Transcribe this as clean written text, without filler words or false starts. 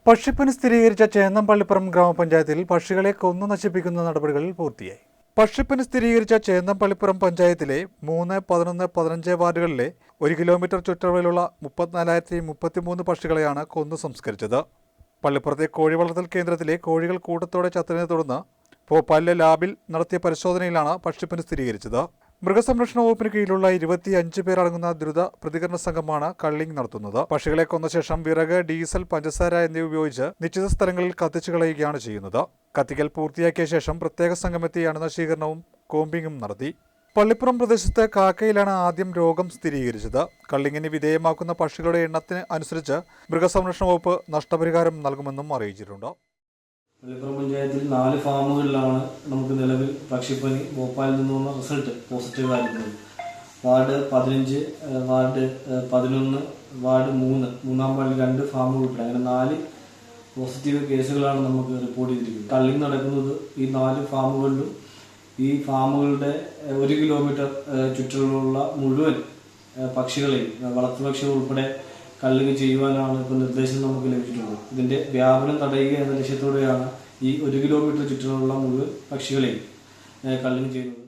പക്ഷിപ്പനി സ്ഥിരീകരിച്ച ചേന്നംപള്ളിപ്പുറം ഗ്രാമപഞ്ചായത്തിൽ പക്ഷികളെ കൊന്നു നശിപ്പിക്കുന്ന നടപടികൾ പൂർത്തിയായി. പക്ഷിപ്പനി സ്ഥിരീകരിച്ച ചേന്നംപള്ളിപ്പുറം പഞ്ചായത്തിലെ 3, 11, 15 വാർഡുകളിലെ 1 കിലോമീറ്റർ ചുറ്റളവിലുള്ള 34,033 പക്ഷികളെയാണ് കൊന്നു സംസ്കരിച്ചത്. പള്ളിപ്പുറത്തെ കോഴി വളർത്തൽ കേന്ദ്രത്തിലെ കോഴികൾ കൂട്ടത്തോടെ ചത്തതിനെ തുടർന്ന് ഭോപ്പാലിലെ ലാബിൽ നടത്തിയ പരിശോധനയിലാണ് പക്ഷിപ്പനി സ്ഥിരീകരിച്ചത്. മൃഗസംരക്ഷണ വകുപ്പിന് കീഴിലുള്ള 25 പേർ അടങ്ങുന്ന ദ്രുത പ്രതികരണ സംഘമാണ് കള്ളിംഗ് നടത്തുന്നത്. പക്ഷികളെ കൊന്ന ശേഷം വിറക്, ഡീസൽ, പഞ്ചസാര എന്നിവ ഉപയോഗിച്ച് നിശ്ചിത സ്ഥലങ്ങളിൽ കത്തിച്ചു കളയുകയാണ് ചെയ്യുന്നത്. കത്തിക്കൽ പൂർത്തിയാക്കിയ ശേഷം പ്രത്യേക സംഘമെത്തി അണുനശീകരണവും കോമ്പിങ്ങും നടത്തി. പള്ളിപ്പുറം പ്രദേശത്ത് കാക്കയിലാണ് ആദ്യം രോഗം സ്ഥിരീകരിച്ചത്. കള്ളിങ്ങിന് വിധേയമാക്കുന്ന പക്ഷികളുടെ എണ്ണത്തിന് അനുസരിച്ച് മൃഗസംരക്ഷണ വകുപ്പ് നഷ്ടപരിഹാരം നൽകുമെന്നും അറിയിച്ചിട്ടുണ്ട്. പള്ളിപ്പുറം പഞ്ചായത്തിൽ 4 ഫാമുകളിലാണ് നമുക്ക് നിലവിൽ പക്ഷിപ്പനി ഭോപ്പാലിൽ നിന്നുള്ള റിസൾട്ട് പോസിറ്റീവ് ആയിരുന്നത്. വാർഡ് 15, വാർഡ് 11, വാർഡ് 3, മൂന്നാം വാർഡിൽ 2 ഫാമുകൾ ഉൾപ്പെടെ അങ്ങനെ 4 പോസിറ്റീവ് കേസുകളാണ് നമുക്ക് റിപ്പോർട്ട് ചെയ്തിരിക്കുന്നത്. കള്ളിങ് നടക്കുന്നത് ഈ 4 ഫാമുകളിലും ഈ ഫാമുകളുടെ 1 കിലോമീറ്റർ ചുറ്റിലുള്ള മുഴുവൻ പക്ഷികളെയും വളർത്തുപക്ഷികൾ ഉൾപ്പെടെ കള്ളിങ് ചെയ്യുവാനാണ് ഇപ്പോൾ നിർദ്ദേശം നമുക്ക് ലഭിച്ചിട്ടുള്ളത്. ഇതിന്റെ വ്യാപനം തടയുക എന്ന ലക്ഷ്യത്തോടെയാണ് ഈ 1 കിലോമീറ്റർ ചുറ്റിലുള്ള മുഴുവൻ പക്ഷികളെയും കള്ളിങ് ചെയ്യുന്നത്.